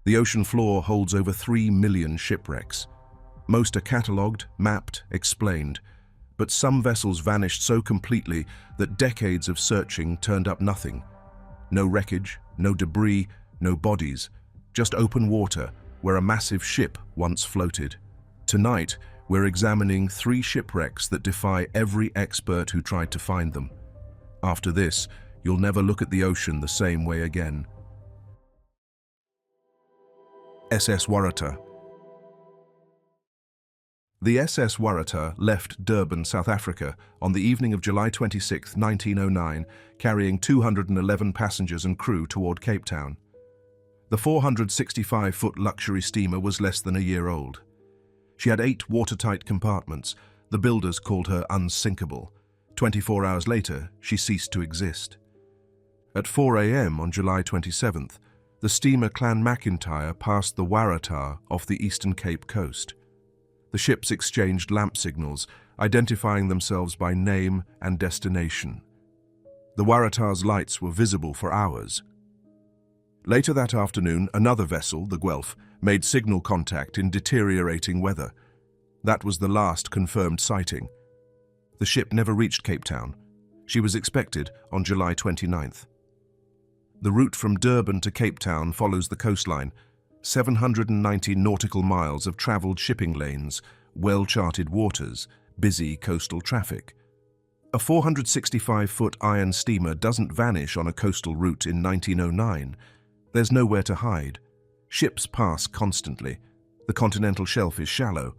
The ocean floor holds over 3 million shipwrecks. Most are catalogued, mapped, explained, but some vessels vanished so completely that decades of searching turned up nothing. No wreckage, no debris, no bodies, just open water where a massive ship once floated. Tonight, we're examining 3 shipwrecks that defy every expert who tried to find them. After this, you'll never look at the ocean the same way again. SS Waratah. The SS Waratah left Durban, South Africa on the evening of July 26, 1909, carrying 211 passengers and crew toward Cape Town. The 465-foot luxury steamer was less than a year old. She had 8 watertight compartments. The builders called her unsinkable. 24 hours later, she ceased to exist. At 4 a.m. on July 27th, the steamer Clan McIntyre passed the Waratah off the Eastern Cape coast. The ships exchanged lamp signals, identifying themselves by name and destination. The Waratah's lights were visible for hours. Later that afternoon, another vessel, the Guelph, made signal contact in deteriorating weather. That was the last confirmed sighting. The ship never reached Cape Town. She was expected on July 29th. The route from Durban to Cape Town follows the coastline, 790 nautical miles of traveled shipping lanes, well-charted waters, busy coastal traffic. A 465-foot iron steamer doesn't vanish on a coastal route in 1909. There's nowhere to hide. Ships pass constantly. The continental shelf is shallow.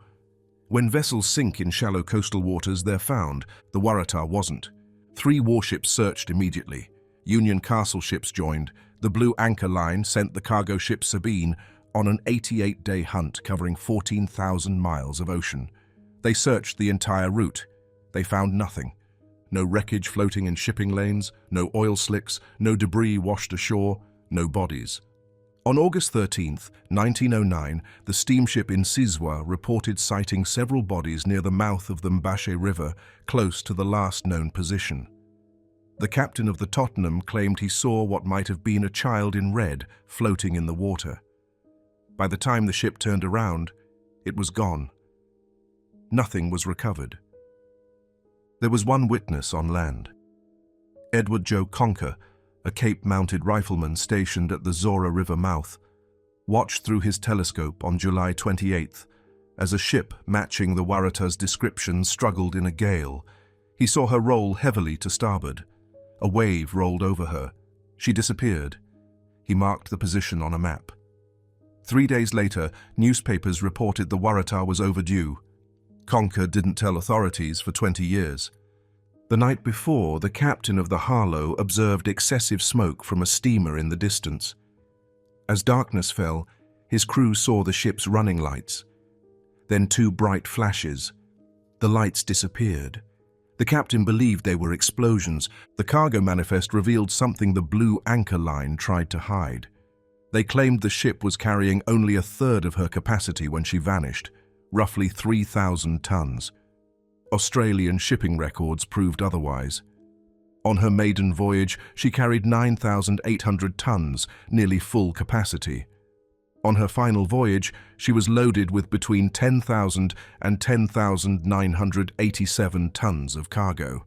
When vessels sink in shallow coastal waters, they're found. The Waratah wasn't. 3 warships searched immediately. Union Castle ships joined. The Blue Anchor Line sent the cargo ship Sabine on an 88-day hunt covering 14,000 miles of ocean. They searched the entire route. They found nothing. No wreckage floating in shipping lanes, no oil slicks, no debris washed ashore, no bodies. On August 13, 1909, the steamship Insizwa reported sighting several bodies near the mouth of the Mbashe River, close to the last known position. The captain of the Tottenham claimed he saw what might have been a child in red floating in the water. By the time the ship turned around, it was gone. Nothing was recovered. There was one witness on land. Edward Joe Conker, a Cape-mounted rifleman stationed at the Zora River mouth, watched through his telescope on July 28th as a ship matching the Waratah's description struggled in a gale. He saw her roll heavily to starboard. A wave rolled over her. She disappeared. He marked the position on a map. 3 days later, newspapers reported the Waratah was overdue. Conker didn't tell authorities for 20 years. The night before, the captain of the Harlow observed excessive smoke from a steamer in the distance. As darkness fell, his crew saw the ship's running lights. Then 2 bright flashes. The lights disappeared. The captain believed they were explosions. The cargo manifest revealed something the Blue Anchor Line tried to hide. They claimed the ship was carrying only a third of her capacity when she vanished, roughly 3,000 tons. Australian shipping records proved otherwise. On her maiden voyage, she carried 9,800 tons, nearly full capacity. On her final voyage, she was loaded with between 10,000 and 10,987 tons of cargo.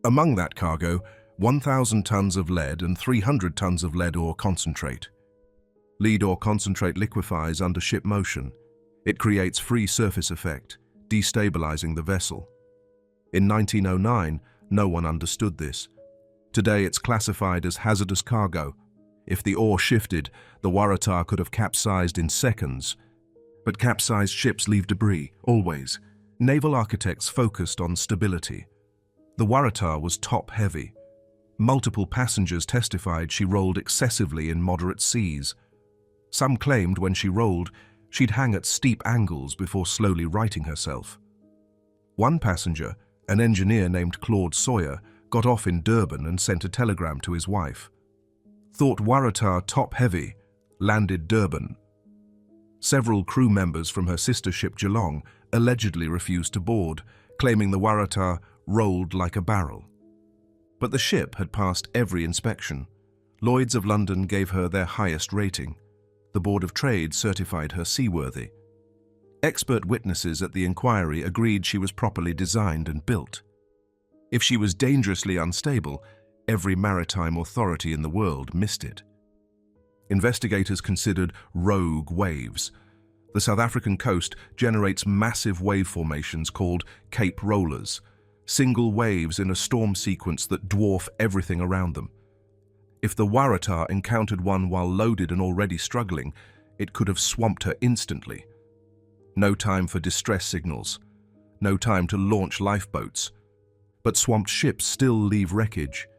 Among that cargo, 1,000 tons of lead and 300 tons of lead ore concentrate. Lead ore concentrate liquefies under ship motion. It creates free surface effect, destabilizing the vessel. In 1909, no one understood this. Today it's classified as hazardous cargo. If the ore shifted, the Waratah could have capsized in seconds. But capsized ships leave debris, always. Naval architects focused on stability. The Waratah was top-heavy. Multiple passengers testified she rolled excessively in moderate seas. Some claimed when she rolled, she'd hang at steep angles before slowly righting herself. One passenger, an engineer named Claude Sawyer, got off in Durban and sent a telegram to his wife. Thought Waratah top-heavy, landed Durban. Several crew members from her sister ship Geelong allegedly refused to board, claiming the Waratah rolled like a barrel. But the ship had passed every inspection. Lloyd's of London gave her their highest rating. The the Board of Trade certified her seaworthy. Expert witnesses at the inquiry agreed she was properly designed and built. If she was dangerously unstable, every maritime authority in the world missed it. Investigators considered rogue waves. The South African coast generates massive wave formations called Cape Rollers, single waves in a storm sequence that dwarf everything around them. If the Waratah encountered one while loaded and already struggling, it could have swamped her instantly. No time for distress signals, no time to launch lifeboats. But swamped ships still leave wreckage.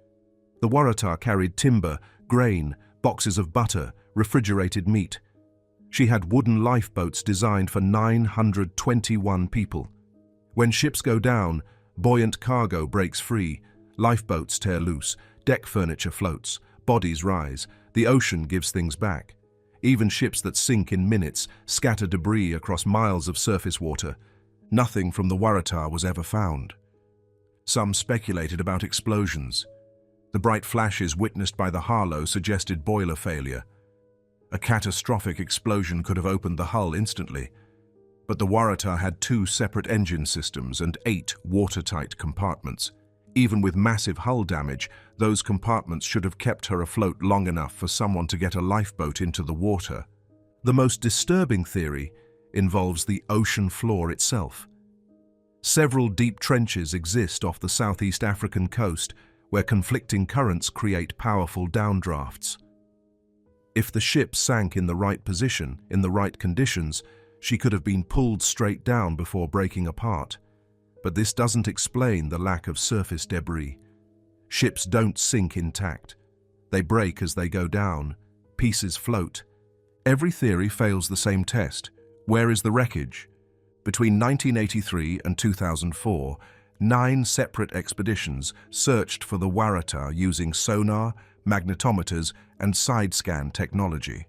The Waratah carried timber, grain, boxes of butter, refrigerated meat. She had wooden lifeboats designed for 921 people. When ships go down, buoyant cargo breaks free, lifeboats tear loose, deck furniture floats, bodies rise, the ocean gives things back. Even ships that sink in minutes scatter debris across miles of surface water. Nothing from the Waratah was ever found. Some speculated about explosions. The bright flashes witnessed by the Harlow suggested boiler failure. A catastrophic explosion could have opened the hull instantly. But the Waratah had 2 separate engine systems and 8 watertight compartments. Even with massive hull damage, those compartments should have kept her afloat long enough for someone to get a lifeboat into the water. The most disturbing theory involves the ocean floor itself. Several deep trenches exist off the Southeast African coast where conflicting currents create powerful downdrafts. If the ship sank in the right position, in the right conditions, she could have been pulled straight down before breaking apart. But this doesn't explain the lack of surface debris. Ships don't sink intact. They break as they go down. Pieces float. Every theory fails the same test. Where is the wreckage? Between 1983 and 2004, 9 separate expeditions searched for the Waratah using sonar, magnetometers, and side-scan technology.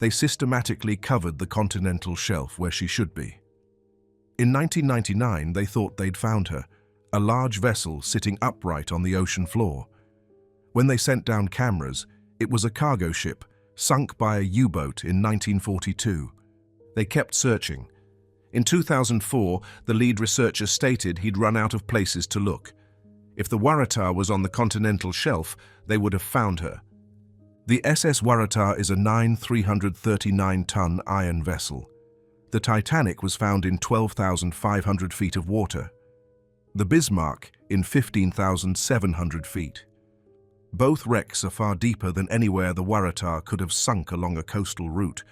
They systematically covered the continental shelf where she should be. In 1999, they thought they'd found her, a large vessel sitting upright on the ocean floor. When they sent down cameras, it was a cargo ship, sunk by a U-boat in 1942. They kept searching. In 2004, the lead researcher stated he'd run out of places to look. If the Waratah was on the continental shelf, they would have found her. The SS Waratah is a 339-ton iron vessel. The Titanic was found in 12,500 feet of water. The Bismarck in 15,700 feet. Both wrecks are far deeper than anywhere the Waratah could have sunk along a coastal route.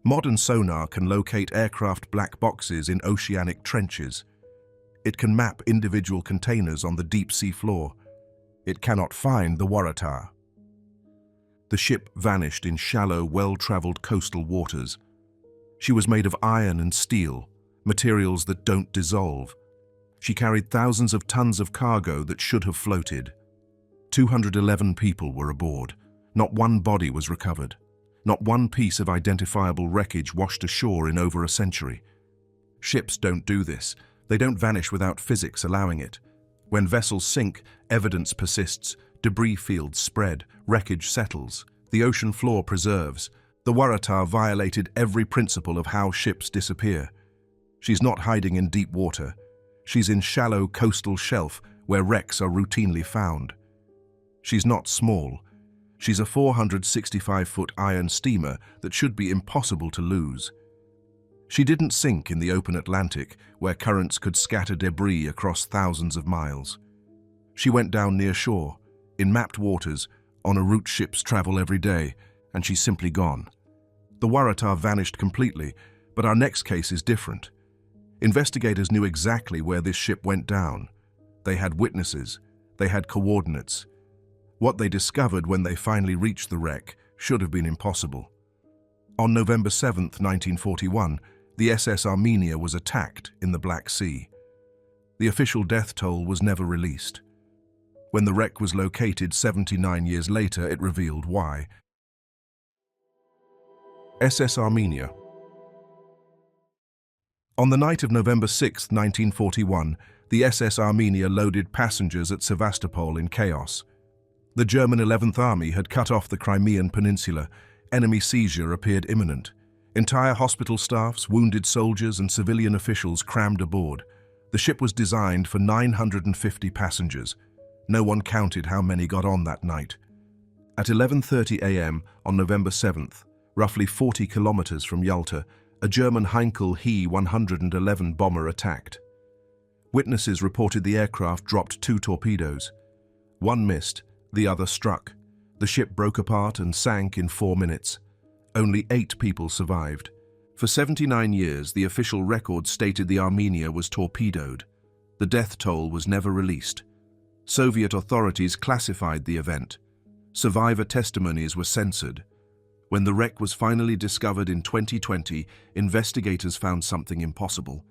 Modern sonar can locate aircraft black boxes in oceanic trenches. It can map individual containers on the deep sea floor. It cannot find the Waratah. The ship vanished in shallow, well-traveled coastal waters. She was made of iron and steel, materials that don't dissolve. She carried thousands of tons of cargo that should have floated. 211 people were aboard. Not one body was recovered. Not one piece of identifiable wreckage washed ashore in over a century. Ships don't do this. They don't vanish without physics allowing it. When vessels sink, evidence persists, debris fields spread, wreckage settles, the ocean floor preserves. The Waratah violated every principle of how ships disappear. She's not hiding in deep water. She's in shallow coastal shelf where wrecks are routinely found. She's not small. She's a 465-foot iron steamer that should be impossible to lose. She didn't sink in the open Atlantic, where currents could scatter debris across thousands of miles. She went down near shore, in mapped waters, on a route ships travel every day, and she's simply gone. The Waratah vanished completely, but our next case is different. Investigators knew exactly where this ship went down. They had witnesses. They had coordinates. What they discovered when they finally reached the wreck should have been impossible. On November 7, 1941, the SS Armenia was attacked in the Black Sea. The official death toll was never released. When the wreck was located 79 years later, it revealed why. SS Armenia. On the night of November 6, 1941, the SS Armenia loaded passengers at Sevastopol in chaos. The German 11th Army had cut off the Crimean Peninsula, enemy seizure appeared imminent. Entire hospital staffs, wounded soldiers, and civilian officials crammed aboard. The ship was designed for 950 passengers. No one counted how many got on that night. At 11:30 a.m. on November 7th, roughly 40 kilometers from Yalta, a German Heinkel He-111 bomber attacked. Witnesses reported the aircraft dropped 2 torpedoes. One missed, the other struck. The ship broke apart and sank in 4 minutes. Only 8 people survived. For 79 years, the official record stated the Armenia was torpedoed. The death toll was never released. Soviet authorities classified the event. Survivor testimonies were censored. When the wreck was finally discovered in 2020, investigators found something impossible.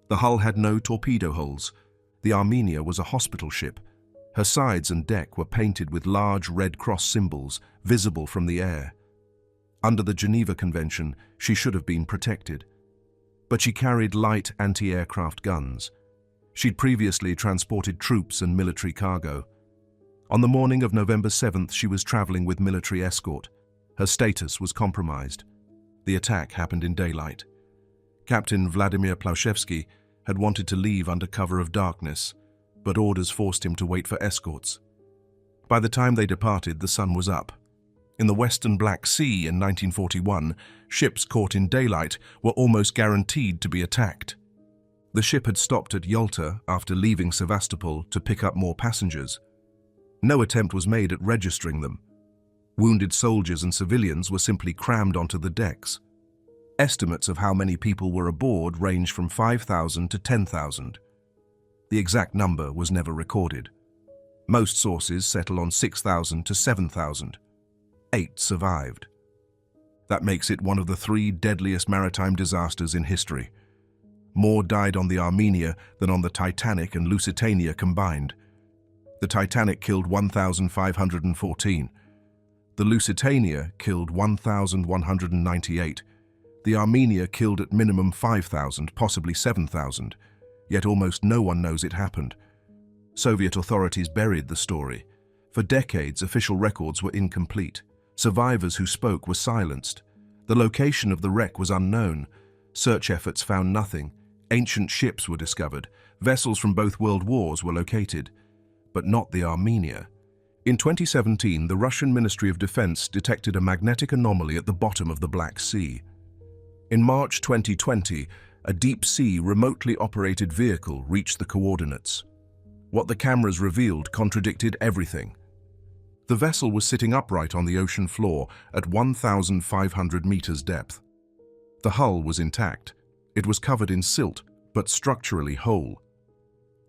The hull had no torpedo holes. The Armenia was a hospital ship. Her sides and deck were painted with large Red Cross symbols, visible from the air. Under the Geneva Convention, she should have been protected. But she carried light anti-aircraft guns. She'd previously transported troops and military cargo. On the morning of November 7th, she was traveling with military escort. Her status was compromised. The attack happened in daylight. Captain Vladimir Plaushevsky had wanted to leave under cover of darkness, but orders forced him to wait for escorts. By the time they departed, the sun was up. In the Western Black Sea in 1941, ships caught in daylight were almost guaranteed to be attacked. The ship had stopped at Yalta after leaving Sevastopol to pick up more passengers. No attempt was made at registering them. Wounded soldiers and civilians were simply crammed onto the decks. Estimates of how many people were aboard range from 5,000 to 10,000. The exact number was never recorded. Most sources settle on 6,000 to 7,000. 8 survived. That makes it one of the 3 deadliest maritime disasters in history. More died on the Armenia than on the Titanic and Lusitania combined. The Titanic killed 1,514. The Lusitania killed 1,198. The Armenia killed at minimum 5,000, possibly 7,000. Yet almost no one knows it happened. Soviet authorities buried the story. For decades, official records were incomplete. Survivors who spoke were silenced. The location of the wreck was unknown. Search efforts found nothing. Ancient ships were discovered. Vessels from both world wars were located. But not the Armenia. In 2017, the Russian Ministry of Defense detected a magnetic anomaly at the bottom of the Black Sea. In March 2020, a deep-sea, remotely operated vehicle reached the coordinates. What the cameras revealed contradicted everything. The vessel was sitting upright on the ocean floor at 1,500 meters depth. The hull was intact. It was covered in silt, but structurally whole.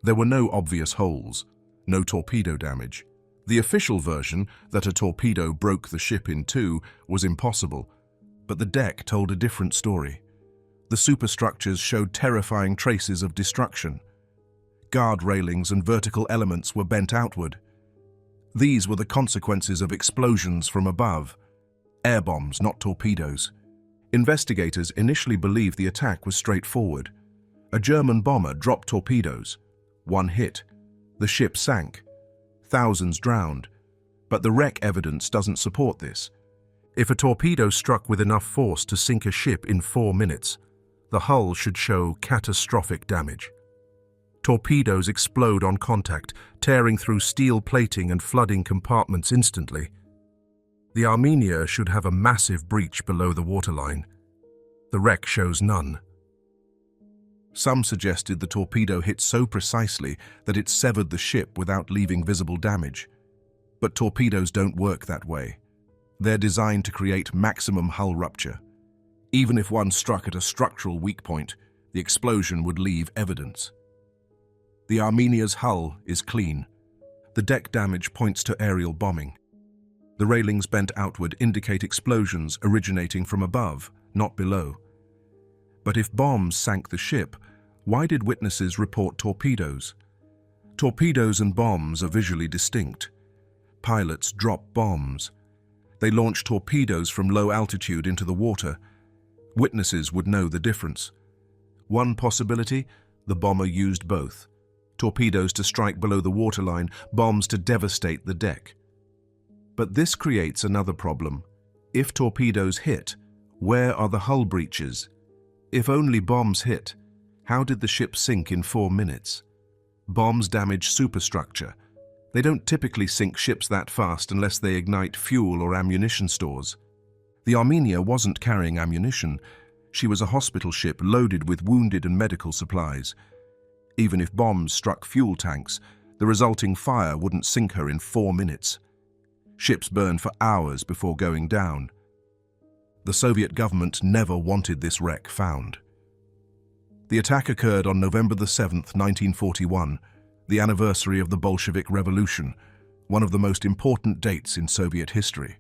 There were no obvious holes, no torpedo damage. The official version, that a torpedo broke the ship in 2, was impossible, but the deck told a different story. The superstructures showed terrifying traces of destruction. Guard railings and vertical elements were bent outward. These were the consequences of explosions from above. Air bombs, not torpedoes. Investigators initially believed the attack was straightforward. A German bomber dropped torpedoes. One hit. The ship sank. Thousands drowned. But the wreck evidence doesn't support this. If a torpedo struck with enough force to sink a ship in 4 minutes, the hull should show catastrophic damage. Torpedoes explode on contact, tearing through steel plating and flooding compartments instantly. The Armenia should have a massive breach below the waterline. The wreck shows none. Some suggested the torpedo hit so precisely that it severed the ship without leaving visible damage. But torpedoes don't work that way. They're designed to create maximum hull rupture. Even if one struck at a structural weak point, the explosion would leave evidence. The Armenia's hull is clean. The deck damage points to aerial bombing. The railings bent outward indicate explosions originating from above, not below. But if bombs sank the ship, why did witnesses report torpedoes? Torpedoes and bombs are visually distinct. Pilots drop bombs. They launch torpedoes from low altitude into the water. Witnesses would know the difference. One possibility, the bomber used both. Torpedoes to strike below the waterline, bombs to devastate the deck. But this creates another problem. If torpedoes hit, where are the hull breaches? If only bombs hit, how did the ship sink in 4 minutes? Bombs damage superstructure. They don't typically sink ships that fast unless they ignite fuel or ammunition stores. The Armenia wasn't carrying ammunition. She was a hospital ship loaded with wounded and medical supplies. Even if bombs struck fuel tanks, the resulting fire wouldn't sink her in 4 minutes. Ships burned for hours before going down. The Soviet government never wanted this wreck found. The attack occurred on November 7, 1941, the anniversary of the Bolshevik Revolution, one of the most important dates in Soviet history.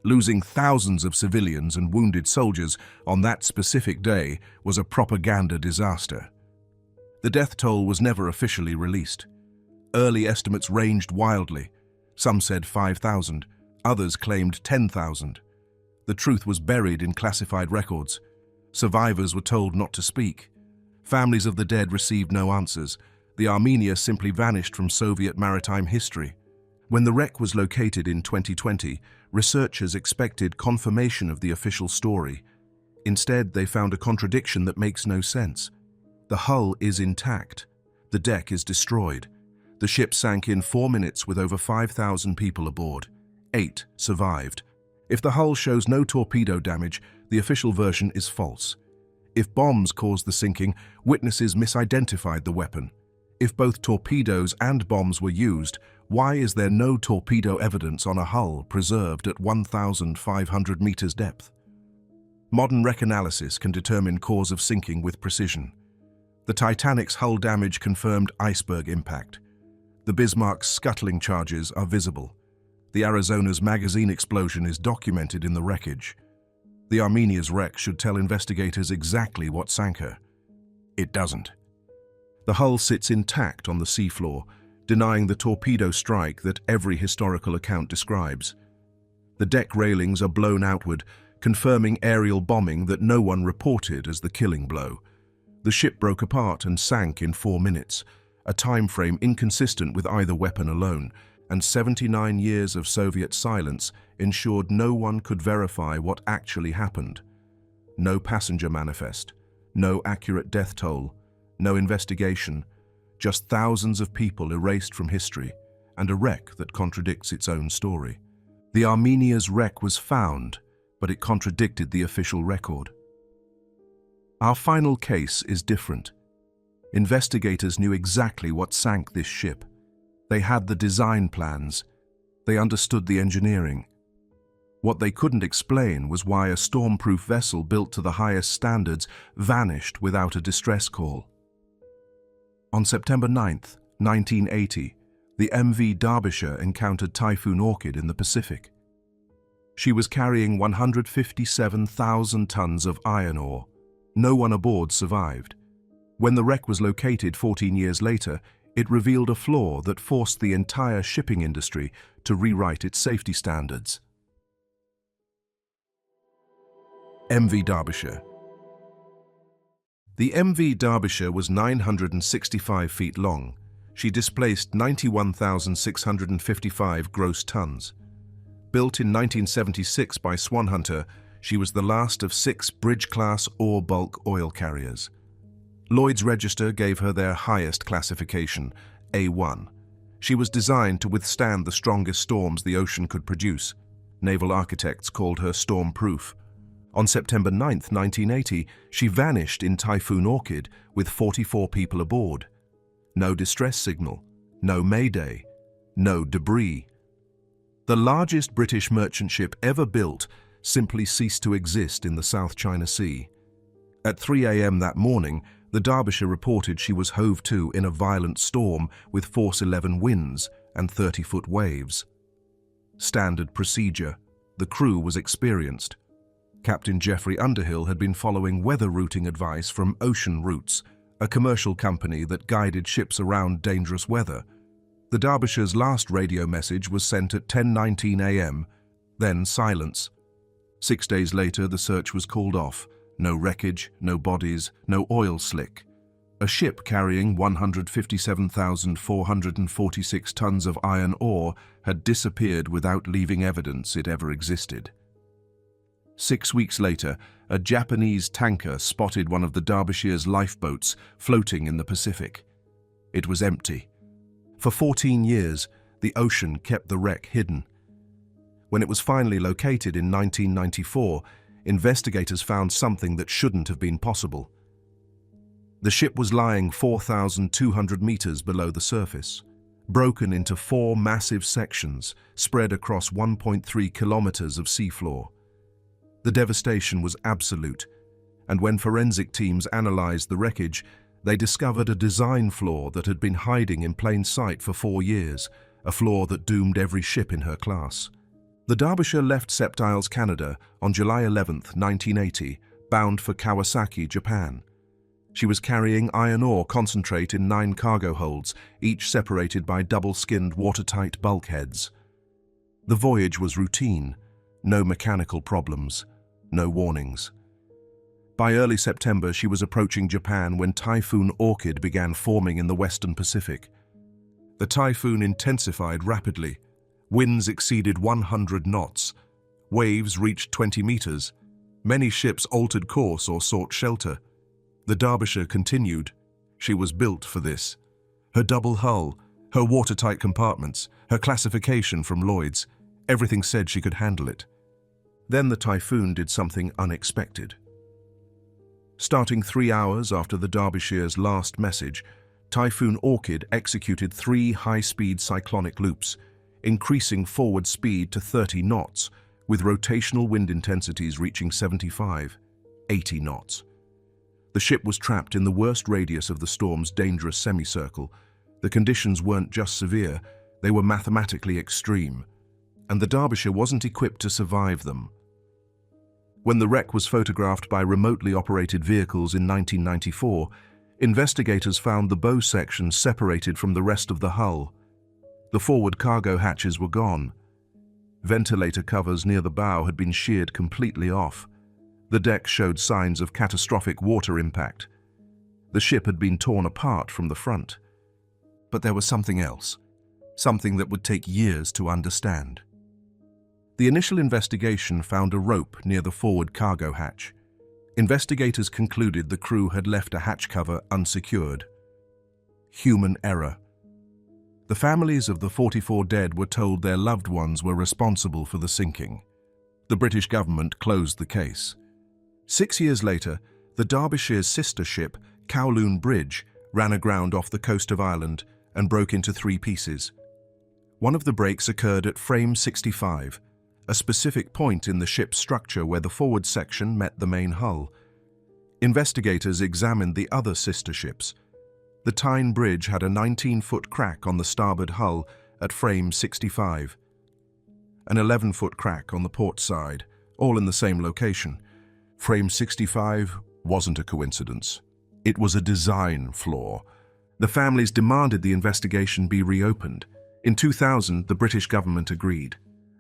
Losing thousands of civilians and wounded soldiers on that specific day was a propaganda disaster. The death toll was never officially released. Early estimates ranged wildly. Some said 5,000, others claimed 10,000. The truth was buried in classified records. Survivors were told not to speak. Families of the dead received no answers. The Armenia simply vanished from Soviet maritime history. When the wreck was located in 2020, researchers expected confirmation of the official story. Instead, they found a contradiction that makes no sense. The hull is intact. The deck is destroyed. The ship sank in 4 minutes with over 5,000 people aboard. 8 survived. If the hull shows no torpedo damage, the official version is false. If bombs caused the sinking, witnesses misidentified the weapon. If both torpedoes and bombs were used, why is there no torpedo evidence on a hull preserved at 1,500 meters depth? Modern wreck analysis can determine cause of sinking with precision. The Titanic's hull damage confirmed iceberg impact. The Bismarck's scuttling charges are visible. The Arizona's magazine explosion is documented in the wreckage. The Armenia's wreck should tell investigators exactly what sank her. It doesn't. The hull sits intact on the seafloor, denying the torpedo strike that every historical account describes. The deck railings are blown outward, confirming aerial bombing that no one reported as the killing blow. The ship broke apart and sank in 4 minutes, a time frame inconsistent with either weapon alone, and 79 years of Soviet silence ensured no one could verify what actually happened. No passenger manifest, no accurate death toll, no investigation, just thousands of people erased from history, and a wreck that contradicts its own story. The Armenia's wreck was found, but it contradicted the official record. Our final case is different. Investigators knew exactly what sank this ship. They had the design plans. They understood the engineering. What they couldn't explain was why a stormproof vessel built to the highest standards vanished without a distress call. On September 9, 1980, the MV Derbyshire encountered Typhoon Orchid in the Pacific. She was carrying 157,000 tons of iron ore. No one aboard survived. When the wreck was located 14 years later, it revealed a flaw that forced the entire shipping industry to rewrite its safety standards. MV Derbyshire. The MV Derbyshire was 965 feet long. She displaced 91,655 gross tons. Built in 1976 by Swanhunter, she was the last of 6 bridge-class ore bulk oil carriers. Lloyd's Register gave her their highest classification, A1. She was designed to withstand the strongest storms the ocean could produce. Naval architects called her storm-proof. On September 9, 1980, she vanished in Typhoon Orchid with 44 people aboard. No distress signal, no mayday, no debris. The largest British merchant ship ever built simply ceased to exist in the South China Sea. At 3 a.m. that morning, the Derbyshire reported she was hove to in a violent storm with force 11 winds and 30-foot waves. Standard procedure. The crew was experienced. Captain Geoffrey Underhill had been following weather routing advice from Ocean Routes, a commercial company that guided ships around dangerous weather. The Derbyshire's last radio message was sent at 10:19 a.m., then silence. 6 days later, the search was called off. No wreckage, no bodies, no oil slick. A ship carrying 157,446 tons of iron ore had disappeared without leaving evidence it ever existed. 6 weeks later, a Japanese tanker spotted one of the Derbyshire's lifeboats floating in the Pacific. It was empty. For 14 years, the ocean kept the wreck hidden. When it was finally located in 1994, investigators found something that shouldn't have been possible. The ship was lying 4,200 meters below the surface, broken into 4 massive sections spread across 1.3 kilometers of seafloor. The devastation was absolute, and when forensic teams analyzed the wreckage, they discovered a design flaw that had been hiding in plain sight for 4 years, a flaw that doomed every ship in her class. The Derbyshire left Septiles, Canada on July 11, 1980, bound for Kawasaki, Japan. She was carrying iron ore concentrate in 9 cargo holds, each separated by double-skinned watertight bulkheads. The voyage was routine, no mechanical problems, no warnings. By early September, she was approaching Japan when Typhoon Orchid began forming in the western Pacific. The typhoon intensified rapidly. Winds exceeded 100 knots. Waves reached 20 meters. Many ships altered course or sought shelter. The Derbyshire continued. She was built for this. Her double hull, her watertight compartments, her classification from Lloyd's, everything said she could handle it. Then the typhoon did something unexpected. Starting 3 hours after the Derbyshire's last message, Typhoon Orchid executed 3 high-speed cyclonic loops, increasing forward speed to 30 knots, with rotational wind intensities reaching 75, 80 knots. The ship was trapped in the worst radius of the storm's dangerous semicircle. The conditions weren't just severe, they were mathematically extreme, and the Derbyshire wasn't equipped to survive them. When the wreck was photographed by remotely operated vehicles in 1994, investigators found the bow section separated from the rest of the hull. The forward cargo hatches were gone. Ventilator covers near the bow had been sheared completely off. The deck showed signs of catastrophic water impact. The ship had been torn apart from the front. But there was something else, something that would take years to understand. The initial investigation found a rope near the forward cargo hatch. Investigators concluded the crew had left a hatch cover unsecured. Human error. The families of the 44 dead were told their loved ones were responsible for the sinking. The British government closed the case. 6 years later, the Derbyshire's sister ship, Kowloon Bridge, ran aground off the coast of Ireland and broke into 3 pieces. One of the breaks occurred at frame 65, a specific point in the ship's structure where the forward section met the main hull. Investigators examined the other sister ships. The Tyne Bridge had a 19-foot crack on the starboard hull at frame 65, an 11-foot crack on the port side, all in the same location. Frame 65 wasn't a coincidence. It was a design flaw. The families demanded the investigation be reopened. In 2000, the British government agreed.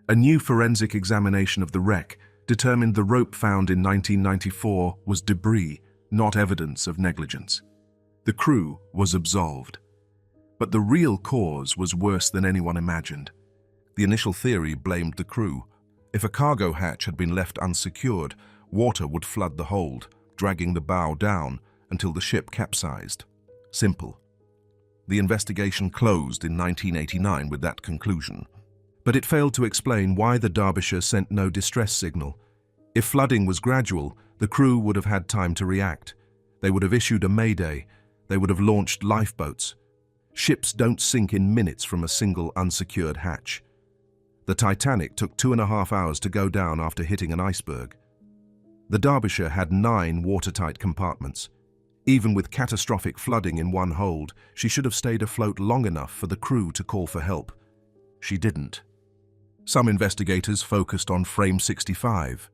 A new forensic examination of the wreck determined the rope found in 1994 was debris, not evidence of negligence. The crew was absolved. But the real cause was worse than anyone imagined. The initial theory blamed the crew. If a cargo hatch had been left unsecured, water would flood the hold, dragging the bow down until the ship capsized. Simple. The investigation closed in 1989 with that conclusion. But it failed to explain why the Derbyshire sent no distress signal. If flooding was gradual, the crew would have had time to react. They would have issued a mayday. They would have launched lifeboats. Ships don't sink in minutes from a single unsecured hatch. The Titanic took 2.5 hours to go down after hitting an iceberg. The Derbyshire had 9 watertight compartments. Even with catastrophic flooding in one hold, she should have stayed afloat long enough for the crew to call for help. She didn't. Some investigators focused on frame 65,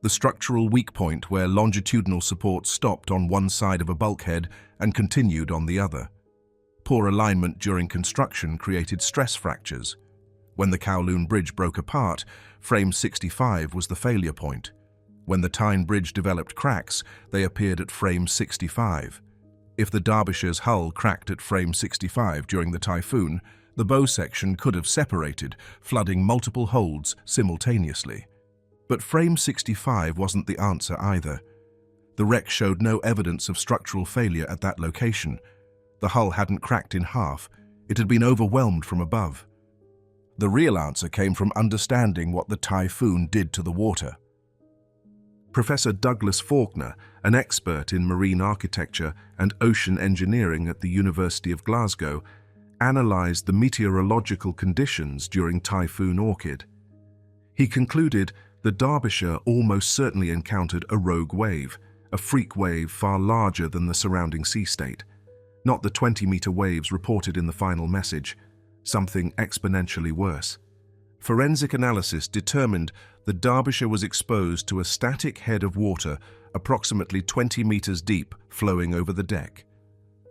the structural weak point where longitudinal support stopped on one side of a bulkhead and continued on the other. Poor alignment during construction created stress fractures. When the Kowloon Bridge broke apart, frame 65 was the failure point. When the Tyne Bridge developed cracks, they appeared at frame 65. If the Derbyshire's hull cracked at frame 65 during the typhoon, the bow section could have separated, flooding multiple holds simultaneously. But frame 65 wasn't the answer either. The wreck showed no evidence of structural failure at that location. The hull hadn't cracked in half. It had been overwhelmed from above. The real answer came from understanding what the typhoon did to the water. Professor Douglas Faulkner, an expert in marine architecture and ocean engineering at the University of Glasgow, analysed the meteorological conditions during Typhoon Orchid. He concluded the Derbyshire almost certainly encountered a rogue wave, a freak wave far larger than the surrounding sea state. Not the 20-metre waves reported in the final message, something exponentially worse. Forensic analysis determined the Derbyshire was exposed to a static head of water approximately 20 metres deep flowing over the deck.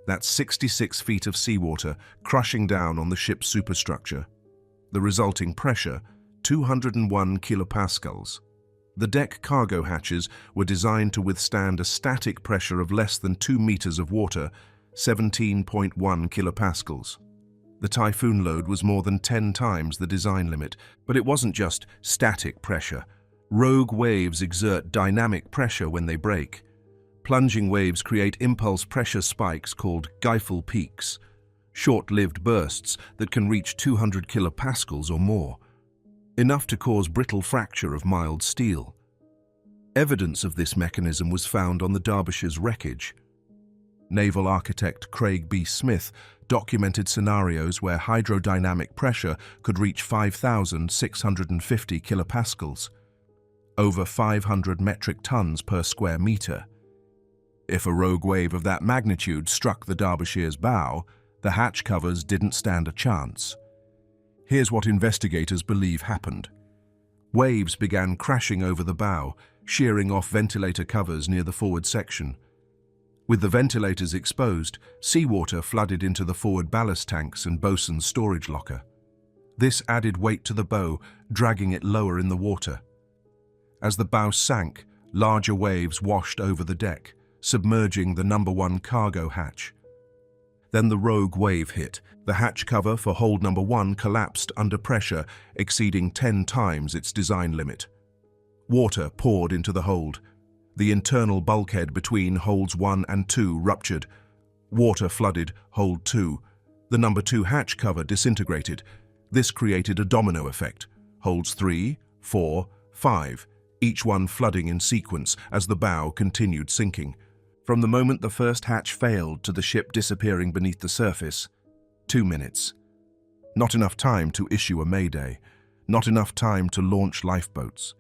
That's 66 feet of seawater crushing down on the ship's superstructure. The resulting pressure, 201 kilopascals. The deck cargo hatches were designed to withstand a static pressure of less than 2 meters of water, 17.1 kilopascals. The typhoon load was more than 10 times the design limit, but it wasn't just static pressure. Rogue waves exert dynamic pressure when they break. Plunging waves create impulse pressure spikes called Geifel peaks, short-lived bursts that can reach 200 kilopascals or more, enough to cause brittle fracture of mild steel. Evidence of this mechanism was found on the Derbyshire's wreckage. Naval architect Craig B. Smith documented scenarios where hydrodynamic pressure could reach 5,650 kilopascals, over 500 metric tons per square meter. If a rogue wave of that magnitude struck the Derbyshire's bow, the hatch covers didn't stand a chance. Here's what investigators believe happened. Waves began crashing over the bow, shearing off ventilator covers near the forward section. With the ventilators exposed, seawater flooded into the forward ballast tanks and bosun's storage locker. This added weight to the bow, dragging it lower in the water. As the bow sank, larger waves washed over the deck, submerging the number 1 cargo hatch. Then the rogue wave hit. The hatch cover for hold number 1 collapsed under pressure, exceeding 10 times its design limit. Water poured into the hold. The internal bulkhead between holds 1 and 2 ruptured. Water flooded hold 2. The number 2 hatch cover disintegrated. This created a domino effect. Holds 3, 4, 5, each one flooding in sequence as the bow continued sinking. From the moment the first hatch failed to the ship disappearing beneath the surface, 2 minutes. Not enough time to issue a mayday. Not enough time to launch lifeboats.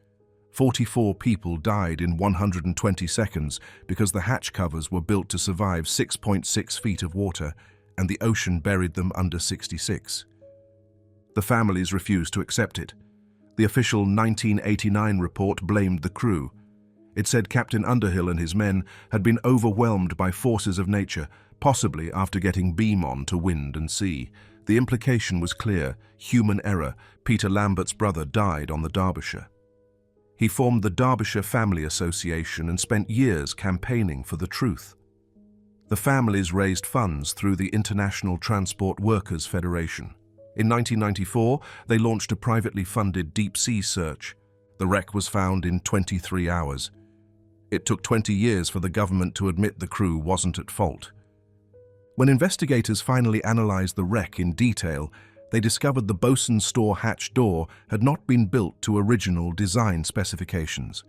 44 people died in 120 seconds because the hatch covers were built to survive 6.6 feet of water and the ocean buried them under 66. The families refused to accept it. The official 1989 report blamed the crew. It said Captain Underhill and his men had been overwhelmed by forces of nature, possibly after getting beam on to wind and sea. The implication was clear: human error. Peter Lambert's brother died on the Derbyshire. He formed the Derbyshire Family Association and spent years campaigning for the truth. The families raised funds through the International Transport Workers Federation. In 1994, they launched a privately funded deep-sea search. The wreck was found in 23 hours. It took 20 years for the government to admit the crew wasn't at fault. When investigators finally analysed the wreck in detail, they discovered the bosun's store hatch door had not been built to original design specifications.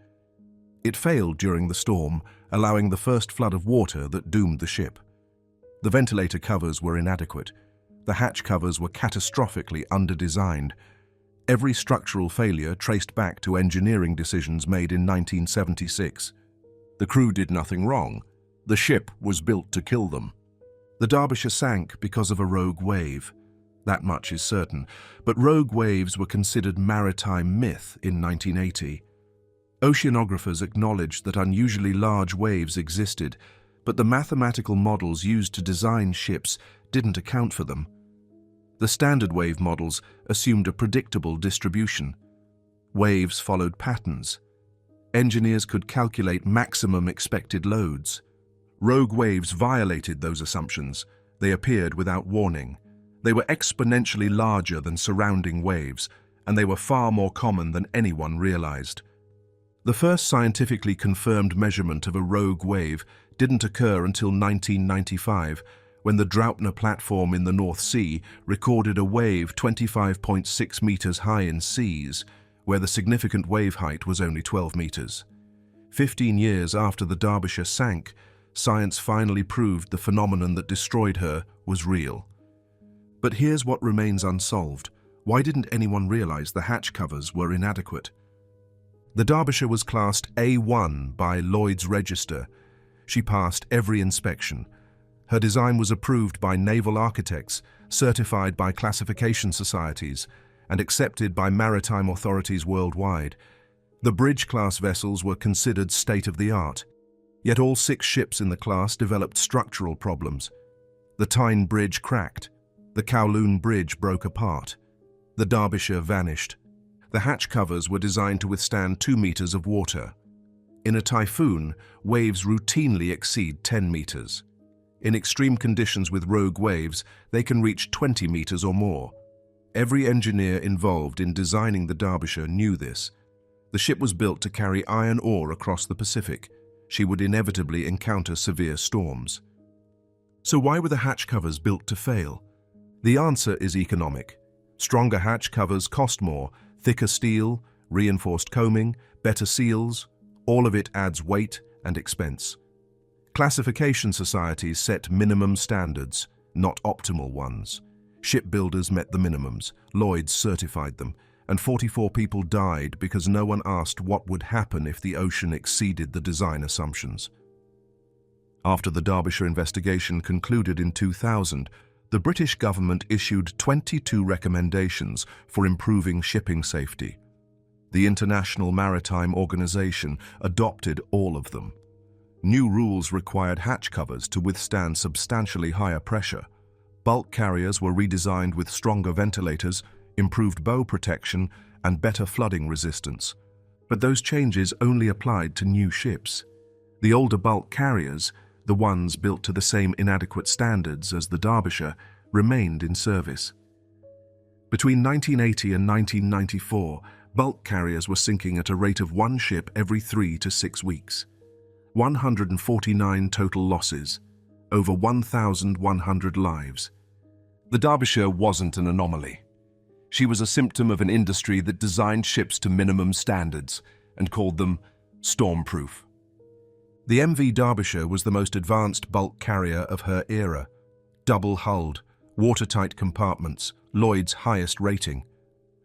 It failed during the storm, allowing the first flood of water that doomed the ship. The ventilator covers were inadequate. The hatch covers were catastrophically under-designed. Every structural failure traced back to engineering decisions made in 1976. The crew did nothing wrong. The ship was built to kill them. The Derbyshire sank because of a rogue wave. That much is certain, but rogue waves were considered maritime myth in 1980. Oceanographers acknowledged that unusually large waves existed, but the mathematical models used to design ships didn't account for them. The standard wave models assumed a predictable distribution. Waves followed patterns. Engineers could calculate maximum expected loads. Rogue waves violated those assumptions. They appeared without warning. They were exponentially larger than surrounding waves, and they were far more common than anyone realized. The first scientifically confirmed measurement of a rogue wave didn't occur until 1995, when the Draupner platform in the North Sea recorded a wave 25.6 meters high in seas, where the significant wave height was only 12 meters. 15 years after the Derbyshire sank, science finally proved the phenomenon that destroyed her was real. But here's what remains unsolved. Why didn't anyone realize the hatch covers were inadequate? The Derbyshire was classed A1 by Lloyd's Register. She passed every inspection. Her design was approved by naval architects, certified by classification societies, and accepted by maritime authorities worldwide. The bridge-class vessels were considered state-of-the-art. Yet all 6 ships in the class developed structural problems. The Tyne Bridge cracked. The Kowloon Bridge broke apart. The Derbyshire vanished. The hatch covers were designed to withstand 2 meters of water. In a typhoon, waves routinely exceed 10 meters. In extreme conditions with rogue waves, they can reach 20 meters or more. Every engineer involved in designing the Derbyshire knew this. The ship was built to carry iron ore across the Pacific. She would inevitably encounter severe storms. So why were the hatch covers built to fail? The answer is economic. Stronger hatch covers cost more. Thicker steel, reinforced coaming, better seals, all of it adds weight and expense. Classification societies set minimum standards, not optimal ones. Shipbuilders met the minimums, Lloyd's certified them, and 44 people died because no one asked what would happen if the ocean exceeded the design assumptions. After the Derbyshire investigation concluded in 2000, the British government issued 22 recommendations for improving shipping safety. The International Maritime Organization adopted all of them. New rules required hatch covers to withstand substantially higher pressure. Bulk carriers were redesigned with stronger ventilators, improved bow protection, and better flooding resistance. But those changes only applied to new ships. The older bulk carriers, the ones built to the same inadequate standards as the Derbyshire, remained in service. Between 1980 and 1994, bulk carriers were sinking at a rate of 1 ship every 3 to 6 weeks. 149 total losses, over 1,100 lives. The Derbyshire wasn't an anomaly. She was a symptom of an industry that designed ships to minimum standards and called them stormproof. The MV Derbyshire was the most advanced bulk carrier of her era. Double-hulled, watertight compartments, Lloyd's highest rating.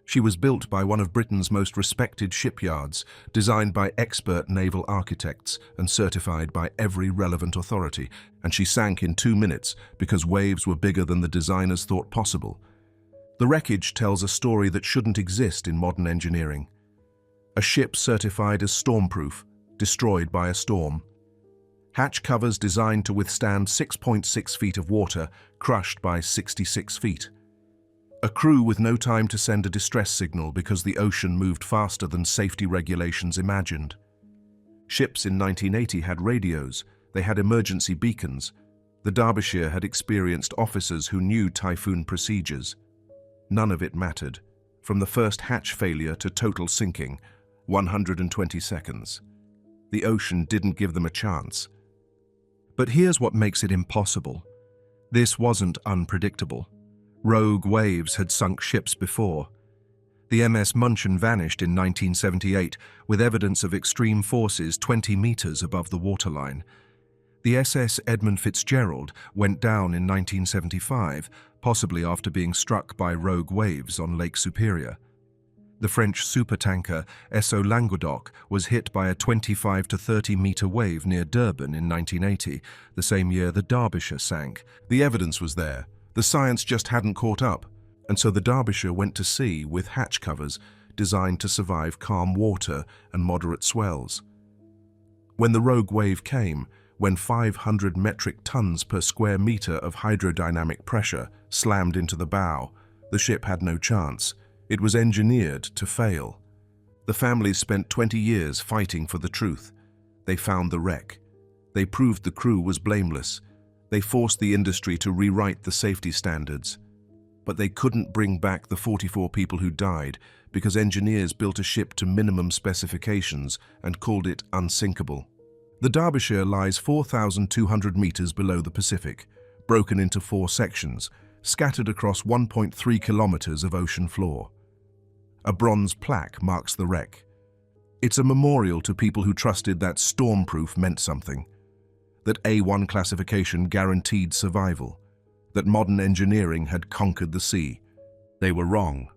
She was built by one of Britain's most respected shipyards, designed by expert naval architects and certified by every relevant authority, and she sank in 2 minutes because waves were bigger than the designers thought possible. The wreckage tells a story that shouldn't exist in modern engineering. A ship certified as stormproof, destroyed by a storm. Hatch covers designed to withstand 6.6 feet of water, crushed by 66 feet. A crew with no time to send a distress signal because the ocean moved faster than safety regulations imagined. Ships in 1980 had radios, they had emergency beacons. The Derbyshire had experienced officers who knew typhoon procedures. None of it mattered, from the first hatch failure to total sinking, 120 seconds. The ocean didn't give them a chance. But here's what makes it impossible. This wasn't unpredictable. Rogue waves had sunk ships before. The MS Munchen vanished in 1978 with evidence of extreme forces 20 meters above the waterline. The SS Edmund Fitzgerald went down in 1975, possibly after being struck by rogue waves on Lake Superior. The French supertanker SO Languedoc was hit by a 25 to 30 meter wave near Durban in 1980, the same year the Derbyshire sank. The evidence was there. The science just hadn't caught up, and so the Derbyshire went to sea with hatch covers designed to survive calm water and moderate swells. When the rogue wave came, when 500 metric tons per square meter of hydrodynamic pressure slammed into the bow, the ship had no chance. It was engineered to fail. The families spent 20 years fighting for the truth. They found the wreck. They proved the crew was blameless. They forced the industry to rewrite the safety standards. But they couldn't bring back the 44 people who died because engineers built a ship to minimum specifications and called it unsinkable. The Derbyshire lies 4,200 meters below the Pacific, broken into 4 sections, scattered across 1.3 kilometers of ocean floor. A bronze plaque marks the wreck. It's a memorial to people who trusted that stormproof meant something, that A1 classification guaranteed survival, that modern engineering had conquered the sea. They were wrong.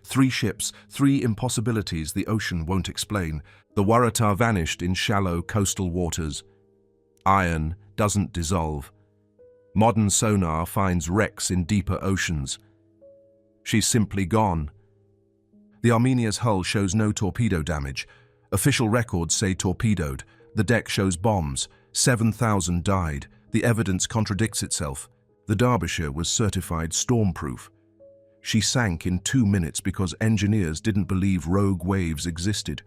3 ships, 3 impossibilities the ocean won't explain. The Waratah vanished in shallow coastal waters. Iron doesn't dissolve. Modern sonar finds wrecks in deeper oceans. She's simply gone. The Armenia's hull shows no torpedo damage. Official records say torpedoed. The deck shows bombs. 7,000 died. The evidence contradicts itself. The Derbyshire was certified stormproof. She sank in 2 minutes because engineers didn't believe rogue waves existed.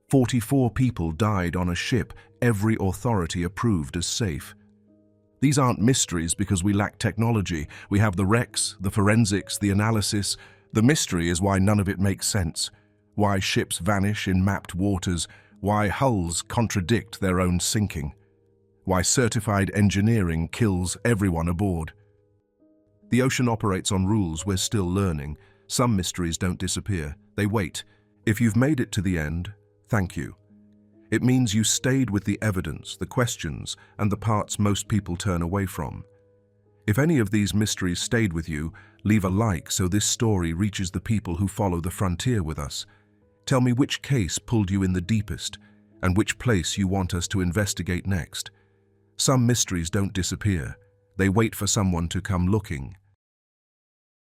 44 people died on a ship every authority approved as safe. These aren't mysteries because we lack technology. We have the wrecks, the forensics, the analysis. The mystery is why none of it makes sense. Why ships vanish in mapped waters. Why hulls contradict their own sinking. Why certified engineering kills everyone aboard. The ocean operates on rules we're still learning. Some mysteries don't disappear. They wait. If you've made it to the end, thank you. It means you stayed with the evidence, the questions, and the parts most people turn away from. If any of these mysteries stayed with you, leave a like so this story reaches the people who follow the frontier with us. Tell me which case pulled you in the deepest, and which place you want us to investigate next. Some mysteries don't disappear. They wait for someone to come looking.